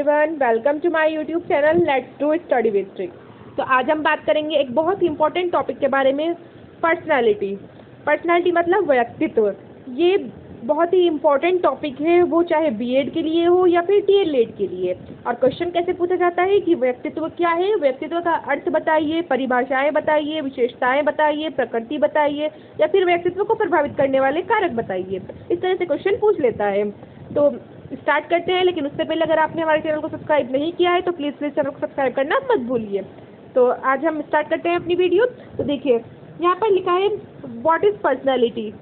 Everyone, welcome to my YouTube channel let's do study with trick. तो आज हम बात करेंगे एक बहुत ही इंपॉर्टेंट टॉपिक के बारे में, पर्सनालिटी। पर्सनालिटी मतलब व्यक्तित्व। ये बहुत ही इंपॉर्टेंट टॉपिक है, वो चाहे बीएड के लिए हो या फिर डीएलएड के लिए। और क्वेश्चन कैसे पूछा जाता है कि व्यक्तित्व क्या है, व्यक्तित्व का अर्थ बताइए, परिभाषाएं बताइए, विशेषताएं बताइए, प्रकृति बताइए, या फिर व्यक्तित्व को प्रभावित करने वाले कारक बताइए। इस तरह से क्वेश्चन पूछ लेता है। तो स्टार्ट करते हैं, लेकिन उससे पहले अगर आपने हमारे चैनल को सब्सक्राइब नहीं किया है तो प्लीज़ चैनल को सब्सक्राइब करना मत भूलिए। तो आज हम स्टार्ट करते हैं अपनी वीडियो। तो देखिए यहाँ पर लिखा है what is personality.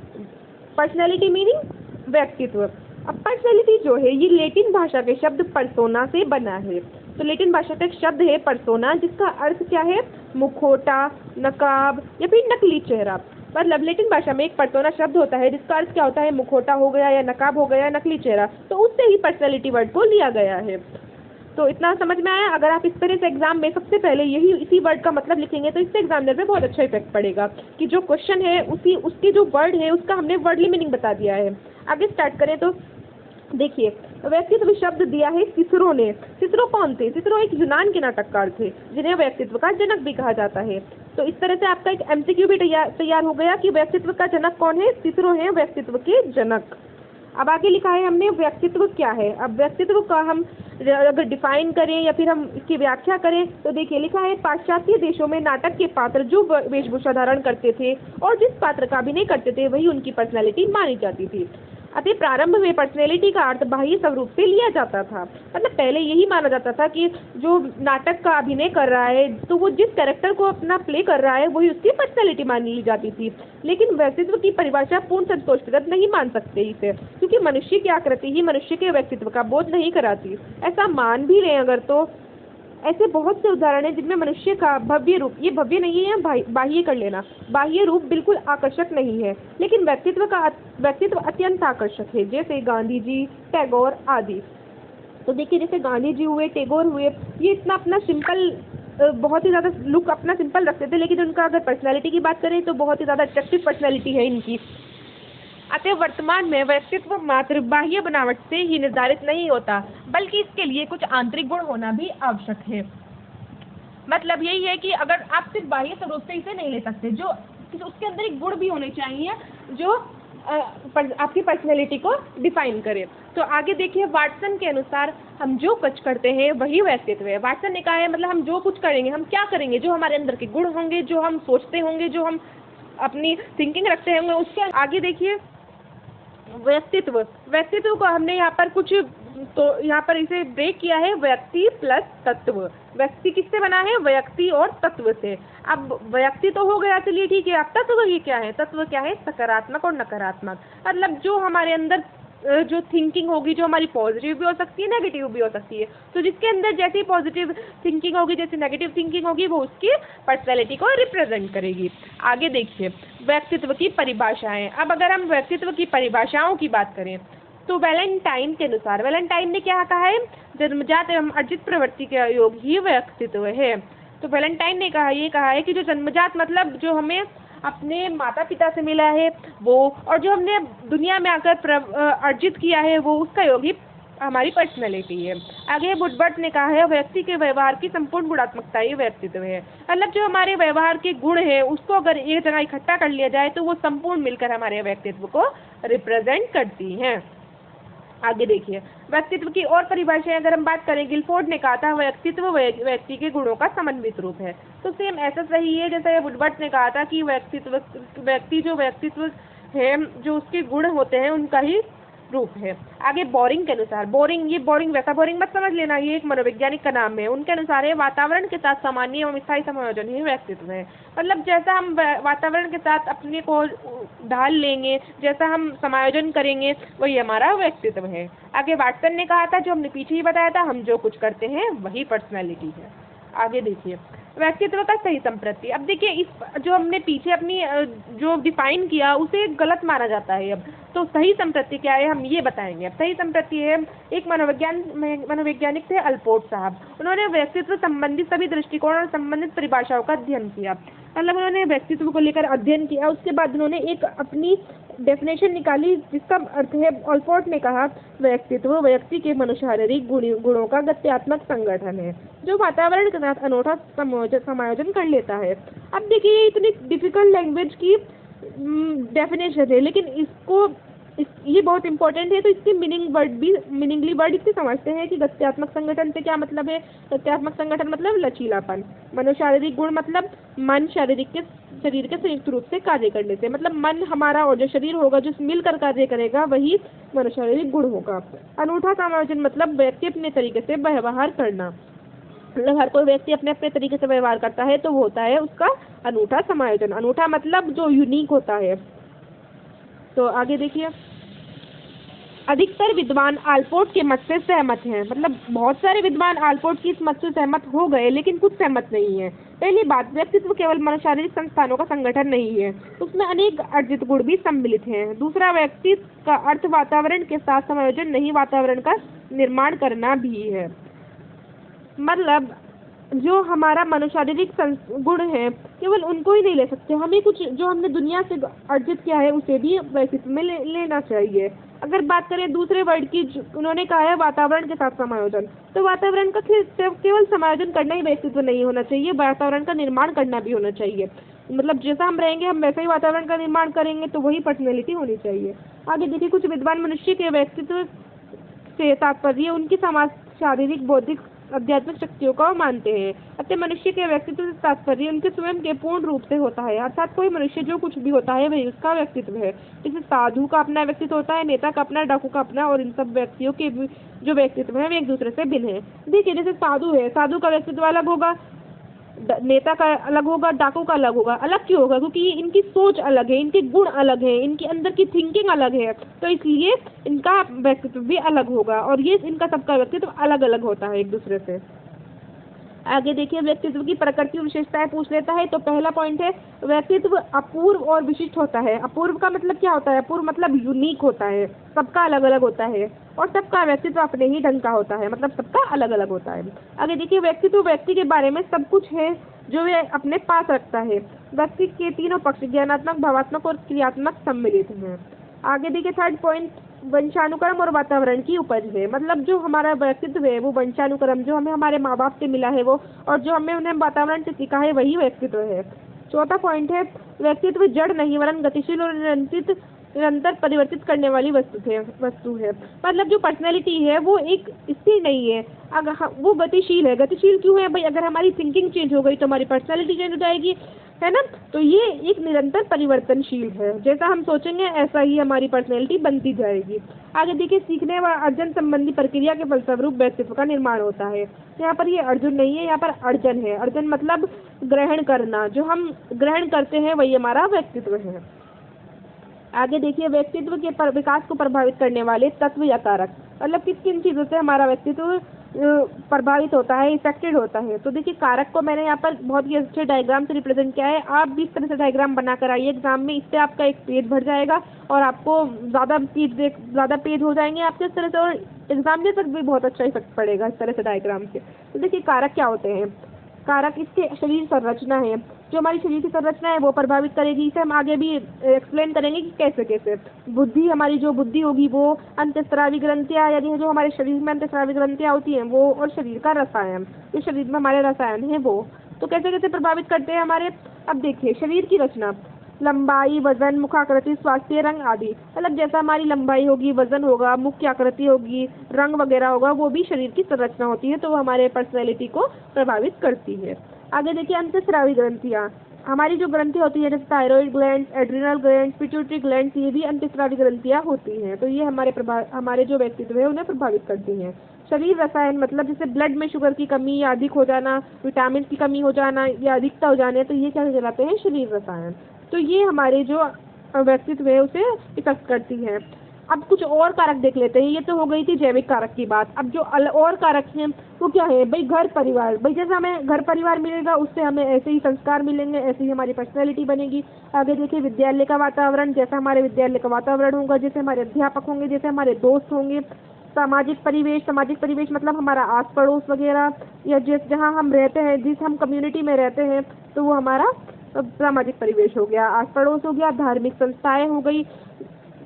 Personality meaning व्यक्तित्व। अब पर्सनैलिटी जो है ये लैटिन भाषा के शब्द पर्सोना से बना है। तो लैटिन भाषा का एक शब्द है पर्सोना, जिसका अर्थ क्या है, मुखौटा, नकाब या फिर नकली चेहरा। मतलब लैटिन भाषा में एक पर्सोना शब्द होता है जिसका अर्थ क्या होता है, मुखौटा हो गया या नकाब हो गया, नकली चेहरा। तो उससे ही पर्सनैलिटी वर्ड को लिया गया है। तो इतना समझ में आया। अगर आप इस तरह से एग्जाम में सबसे पहले इसी वर्ड का मतलब लिखेंगे तो इससे एग्जामिनर पे बहुत अच्छा इफेक्ट पड़ेगा कि जो क्वेश्चन है उसकी जो वर्ड है उसका हमने वर्डली मीनिंग बता दिया है। आगे स्टार्ट करें तो देखिए व्यक्तित्व शब्द दिया है सिसरो ने। सिसरो कौन थे? सिसरो एक यूनान के नाटककार थे जिन्हें व्यक्तित्व का जनक भी कहा जाता है। तो इस तरह से आपका एक एमसीक्यू भी तैयार हो गया कि व्यक्तित्व का जनक कौन है, सिसरो है व्यक्तित्व के जनक। अब आगे लिखा है हमने व्यक्तित्व क्या है। अब व्यक्तित्व का हम अगर डिफाइन करें या फिर हम इसकी व्याख्या करें तो देखिए लिखा है पाश्चात्य देशों में नाटक के पात्र जो वेशभूषा धारण करते थे और जिस पात्र का अभिनय करते थे वही उनकी पर्सनैलिटी मानी जाती थी। अतः प्रारंभ में पर्सनैलिटी का अर्थ बाह्य स्वरूप से लिया जाता था। मतलब पहले यही माना जाता था कि जो नाटक का अभिनय कर रहा है तो वो जिस कैरेक्टर को अपना प्ले कर रहा है वही उसकी पर्सनैलिटी मान ली जाती थी। लेकिन व्यक्तित्व की परिभाषा पूर्ण संतोषप्रद नहीं मान सकते इसे, क्योंकि मनुष्य की आकृति ही मनुष्य के व्यक्तित्व का बोध नहीं कराती। ऐसा मान भी लें अगर तो ऐसे बहुत से उदाहरण हैं जिनमें मनुष्य का भव्य रूप, ये भव्य नहीं है, बाह्य कर लेना, बाह्य रूप बिल्कुल आकर्षक नहीं है, लेकिन व्यक्तित्व अत्यंत आकर्षक है, जैसे गांधी जी, टैगोर आदि। तो देखिए जैसे गांधी जी हुए, टैगोर हुए, ये इतना अपना सिंपल, बहुत ही ज़्यादा लुक अपना सिंपल रखते थे, लेकिन उनका अगर पर्सनैलिटी की बात करें तो बहुत ही ज़्यादा अट्रैक्टिव पर्सनैलिटी है इनकी। अतः वर्तमान में व्यक्तित्व मात्र बाह्य बनावट से ही निर्धारित नहीं होता, बल्कि इसके लिए कुछ आंतरिक गुण होना भी आवश्यक है। मतलब यही है कि अगर आप सिर्फ बाह्य स्वरूप से इसे नहीं ले सकते, जो उसके अंदर एक गुण भी होने चाहिए जो आपकी पर्सनैलिटी को डिफाइन करे। तो आगे देखिए वाटसन के अनुसार हम जो कुछ करते हैं वही व्यक्तित्व है। वाटसन ने कहा है मतलब हम जो कुछ करेंगे, हम क्या करेंगे, जो हमारे अंदर के गुण होंगे, जो हम सोचते होंगे, जो हम अपनी थिंकिंग रखते होंगे, उसके आगे देखिए व्यक्तित्व को हमने यहाँ पर यहाँ पर इसे ब्रेक किया है, व्यक्ति प्लस तत्व। व्यक्ति किससे बना है? व्यक्ति और तत्व से। अब व्यक्ति तो हो गया, चलिए ठीक है। अब तत्व ये क्या है? तत्व क्या है? सकारात्मक और नकारात्मक। मतलब जो हमारे अंदर जो थिंकिंग होगी, जो हमारी पॉजिटिव भी हो सकती है, नेगेटिव भी हो सकती है। तो जिसके अंदर जैसी पॉजिटिव थिंकिंग होगी, जैसी नेगेटिव थिंकिंग होगी, वो उसकी पर्सनैलिटी को रिप्रेजेंट करेगी। आगे देखिए व्यक्तित्व की परिभाषाएं। अब अगर हम व्यक्तित्व की परिभाषाओं की बात करें तो वैलेंटाइन के अनुसार, वैलेंटाइन ने क्या कहा है? जन्मजात एवं अर्जित प्रवृत्ति के योग ही व्यक्तित्व है। तो वैलेंटाइन ने ये कहा है कि जो जन्मजात मतलब जो हमें अपने माता पिता से मिला है वो, और जो हमने दुनिया में आकर अर्जित किया है वो, उसका योग ही हमारी पर्सनैलिटी है। आगे वुडवर्थ ने कहा है व्यक्ति के व्यवहार की संपूर्ण गुणात्मकता ही व्यक्तित्व है। मतलब जो हमारे व्यवहार के गुण है उसको अगर एक जगह इकट्ठा कर लिया जाए तो वो संपूर्ण मिलकर हमारे व्यक्तित्व को रिप्रेजेंट करती हैं। आगे देखिए व्यक्तित्व की और परिभाषाएं अगर हम बात करें, गिलफोर्ड ने कहा था व्यक्तित्व व्यक्ति के गुणों का समन्वित रूप है। तो सेम ऐसा सही है जैसा वुडवर्थ ने कहा था कि व्यक्तित्व है जो उसके गुण होते हैं उनका ही रूप है। आगे बोरिंग के अनुसार, बोरिंग वैसा बोरिंग मत समझ लेना, ये एक मनोवैज्ञानिक का नाम है। उनके अनुसार है वातावरण के साथ सामान्य एवं स्थायी समायोजन ही व्यक्तित्व है। मतलब जैसा हम वातावरण के साथ अपने को ढाल लेंगे, जैसा हम समायोजन करेंगे, वही हमारा व्यक्तित्व है। आगे वाटसन ने कहा था, जो हमने पीछे ही बताया था, हम जो कुछ करते हैं वही पर्सनैलिटी है। आगे देखिए व्यक्तित्व का सही संप्रति। अब देखिए इस जो हमने पीछे अपनी जो डिफाइन किया उसे गलत माना जाता है। अब तो सही संप्रति क्या है हम ये बताएंगे। अब सही संप्रति है, एक मनोवैज्ञानिक थे अल्पोर्ट साहब। उन्होंने व्यक्तित्व संबंधित सभी दृष्टिकोण और संबंधित परिभाषाओं का अध्ययन किया। मतलब उन्होंने व्यक्तित्व को लेकर अध्ययन किया, उसके बाद उन्होंने एक अपनी डेफिनेशन निकाली जिसका अर्थ है, ऑलपोर्ट ने कहा व्यक्तित्व व्यक्ति के मनोशारीरिक गुणों का गत्यात्मक संगठन है जो वातावरण के साथ अनूठा समायोजन कर लेता है। अब देखिए इतनी डिफिकल्ट लैंग्वेज की डेफिनेशन है, लेकिन ये बहुत इंपॉर्टेंट है, तो इसके मीनिंगली वर्ड इससे समझते हैं कि गत्यात्मक संगठन से क्या मतलब है। गत्यात्मक संगठन मतलब लचीलापन, मनोशारीरिक गुण मतलब मन शरीर के संयुक्त रूप से कार्य करने से, मतलब मन हमारा और जो शरीर होगा जो मिलकर कार्य करेगा वही मनोशारीरिक गुण होगा। अनूठा समायोजन मतलब व्यक्ति अपने तरीके से व्यवहार करना, मतलब हर कोई व्यक्ति अपने अपने तरीके से व्यवहार करता है तो वो होता है उसका अनूठा समायोजन। अनूठा मतलब जो यूनिक होता है। तो आगे देखिए, अधिकतर विद्वान आलपोर्ट के मत से सहमत हैं, मतलब बहुत सारे विद्वान आलपोर्ट की इस मत से सहमत हो गए लेकिन कुछ सहमत नहीं है। पहली बात, व्यक्तित्व केवल मनोशारीरिक संस्थानों का संगठन नहीं है, उसमें अनेक अर्जित गुण भी सम्मिलित हैं। दूसरा, व्यक्तित्व का अर्थ वातावरण के साथ समायोजन नहीं, वातावरण का निर्माण करना भी है। मतलब जो हमारा मनोशारीरिक गुण है केवल उनको ही नहीं ले सकते, हमें कुछ जो हमने दुनिया से अर्जित किया है उसे भी व्यक्तित्व में लेना चाहिए। अगर बात करें दूसरे वर्ड की, उन्होंने कहा है वातावरण के साथ समायोजन, तो वातावरण का केवल समायोजन करना ही व्यक्तित्व नहीं होना चाहिए, वातावरण का निर्माण करना भी होना चाहिए। मतलब जैसा हम रहेंगे हम वैसे ही वातावरण का निर्माण करेंगे, तो वही पर्सनैलिटी होनी चाहिए। आगे देखिए, कुछ विद्वान मनुष्य के व्यक्तित्व से तात्पर्य उनकी समाज शारीरिक बौद्धिक आध्यात्मिक शक्तियों को मानते हैं। अतः मनुष्य के व्यक्तित्व से तात्पर्य उनके स्वयं के पूर्ण रूप से होता है, अर्थात कोई मनुष्य जो कुछ भी होता है वही उसका व्यक्तित्व है। जैसे साधु का अपना व्यक्तित्व होता है, नेता का अपना, डाकू का अपना, और इन सब व्यक्तियों के जो व्यक्तित्व है वे एक दूसरे से भिन्न है। देखिए जैसे साधु है, साधु का व्यक्तित्व अलग होगा, नेता का अलग होगा, डाकू का अलग होगा। अलग क्यों होगा? क्योंकि इनकी सोच अलग है, इनके गुण अलग है, इनके अंदर की थिंकिंग अलग है, तो इसलिए इनका व्यक्तित्व भी अलग होगा और ये इनका सबका व्यक्तित्व अलग अलग होता है एक दूसरे से। आगे देखिए, व्यक्तित्व की प्रकृति विशेषताएं पूछ लेता है। तो पहला पॉइंट है, व्यक्तित्व अपूर्व और विशिष्ट होता है। अपूर्व का मतलब क्या होता है? अपूर्व मतलब यूनिक होता है, सबका अलग अलग होता है, और सबका व्यक्तित्व अपने ही ढंग का होता है, मतलब सबका अलग अलग होता है। आगे देखिए, व्यक्तित्व व्यक्ति के बारे में सब कुछ है जो वे अपने पास रखता है। व्यक्ति के तीनों पक्ष ज्ञानात्मक, भावात्मक और क्रियात्मक सम्मिलित हैं। आगे देखिए, थर्ड पॉइंट, वंशानुक्रम और वातावरण की उपज है। मतलब जो हमारा व्यक्तित्व है वो वंशानुक्रम, जो हमें हमारे माँ बाप से मिला है वो, और जो हमें उन्हें वातावरण से सीखा है वही व्यक्तित्व है। चौथा पॉइंट है, व्यक्तित्व जड़ नहीं वरन गतिशील और निरंतर परिवर्तित करने वाली वस्तु है। मतलब जो पर्सनैलिटी है वो एक स्थिर नहीं है, अगर वो गतिशील है। गतिशील क्यों है भाई? अगर हमारी थिंकिंग चेंज हो गई तो हमारी पर्सनैलिटी चेंज हो जाएगी, है ना। तो ये एक निरंतर परिवर्तनशील है, जैसा हम सोचेंगे ऐसा ही हमारी पर्सनैलिटी बनती जाएगी। आगे देखिए, सीखने व अर्जन संबंधी प्रक्रिया के फलस्वरूप व्यक्तित्व का निर्माण होता है। यहाँ पर ये अर्जुन नहीं है, यहाँ पर अर्जन है। अर्जन मतलब ग्रहण करना, जो हम ग्रहण करते हैं वही हमारा व्यक्तित्व है। आगे देखिए, व्यक्तित्व के विकास को प्रभावित करने वाले तत्व या कारक, मतलब किन किन चीज़ों से हमारा व्यक्तित्व प्रभावित होता है, इफेक्टेड होता है। तो देखिए, कारक को मैंने यहाँ पर बहुत ही अच्छे डायग्राम से रिप्रेजेंट किया है। आप भी इस तरह से डायग्राम बनाकर आइए एग्जाम में, इससे आपका एक पेज भर जाएगा और आपको ज़्यादा पेज हो जाएंगे आपके इस तरह से, और एग्जाम के तक भी बहुत अच्छा इफेक्ट पड़ेगा इस तरह से डायग्राम से। तो देखिए, कारक क्या होते हैं? कारक इसके शरीर संरचना है, जो हमारी शरीर की संरचना है वो प्रभावित करेगी। इसे हम आगे भी एक्सप्लेन करेंगे कि कैसे कैसे। बुद्धि, हमारी जो बुद्धि होगी वो, अंतःस्रावी ग्रंथियाँ, यानी जो हमारे शरीर में अंतःस्रावी ग्रंथियाँ होती हैं वो, और शरीर का रसायन, जो शरीर में हमारे रसायन हैं वो, तो कैसे कैसे प्रभावित करते हैं हमारे। अब देखिए, शरीर की रचना, लंबाई, वजन, मुखाकृति, स्वास्थ्य, रंग आदि। मतलब जैसा हमारी लंबाई होगी, वजन होगा, मुख की आकृति होगी, रंग वगैरह होगा, वो भी शरीर की संरचना होती है, तो वो हमारे पर्सनैलिटी को प्रभावित करती है। आगे देखिए, अंतःस्रावी ग्रंथियाँ, हमारी जो ग्रंथि होती है जैसे thyroid gland, adrenal gland, pituitary gland, ये भी अंतःस्रावी ग्रंथियाँ होती हैं, तो ये हमारे जो व्यक्तित्व है उन्हें प्रभावित करती हैं। शरीर रसायन, मतलब जैसे ब्लड में शुगर की कमी या अधिक हो जाना, विटामिन की कमी हो जाना या अधिकता हो जाने, तो ये क्या कहलाते हैं? शरीर रसायन। तो ये हमारे जो व्यक्तित्व है उसे इफेक्ट करती है। अब कुछ और कारक देख लेते हैं। ये तो हो गई थी जैविक कारक की बात। अब जो और कारक हैं वो क्या है भाई? घर परिवार। भाई जैसा हमें घर परिवार मिलेगा उससे हमें ऐसे ही संस्कार मिलेंगे, ऐसे ही हमारी पर्सनैलिटी बनेगी। आगे देखिए, विद्यालय का वातावरण, जैसा हमारे विद्यालय का वातावरण होगा, जैसे हमारे अध्यापक होंगे, जैसे हमारे दोस्त होंगे। सामाजिक परिवेश मतलब हमारा आस पड़ोस वगैरह, या जहाँ हम रहते हैं, जिस हम कम्युनिटी में रहते हैं, तो वो हमारा सामाजिक परिवेश हो गया, आस पड़ोस हो गया, धार्मिक संस्थाएं हो गई,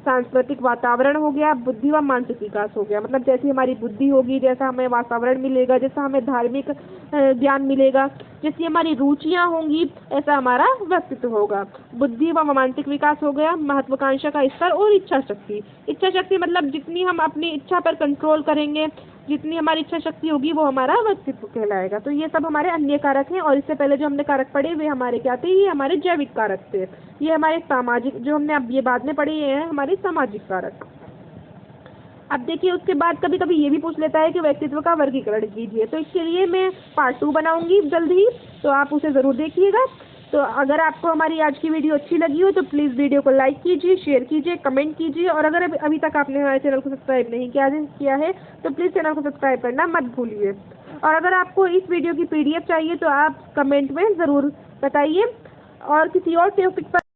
सांस्कृतिक वातावरण हो गया, बुद्धि व मानसिक विकास हो गया। मतलब जैसी हमारी बुद्धि होगी, जैसा हमें वातावरण मिलेगा, जैसा हमें धार्मिक ज्ञान मिलेगा, जैसी हमारी रुचियां होंगी, ऐसा हमारा व्यक्तित्व होगा। बुद्धि व मानसिक विकास हो गया, महत्वाकांक्षा का स्तर और इच्छा शक्ति। इच्छा शक्ति मतलब जितनी हम अपनी इच्छा पर कंट्रोल करेंगे, जितनी हमारी इच्छा शक्ति होगी, वो हमारा व्यक्तित्व कहलाएगा। तो ये सब हमारे अन्य कारक हैं, और इससे पहले जो हमने कारक पढ़े वे हमारे क्या थे, ये हमारे जैविक कारक थे। ये हमारे सामाजिक, जो हमने अब ये बाद में पढ़े, ये हैं हमारे सामाजिक कारक। अब देखिए उसके बाद कभी कभी ये भी पूछ लेता है कि व्यक्तित्व का वर्गीकरण कीजिए, तो इसके लिए मैं पार्ट 2 बनाऊंगी जल्द ही, तो आप उसे ज़रूर देखिएगा। तो अगर आपको हमारी आज की वीडियो अच्छी लगी हो तो प्लीज़ वीडियो को लाइक कीजिए, शेयर कीजिए, कमेंट कीजिए, और अगर अभी तक आपने हमारे चैनल को सब्सक्राइब नहीं किया है तो प्लीज़ चैनल को सब्सक्राइब करना मत भूलिए। और अगर आपको इस वीडियो की PDF चाहिए तो आप कमेंट में ज़रूर बताइए, और किसी और टॉपिक पर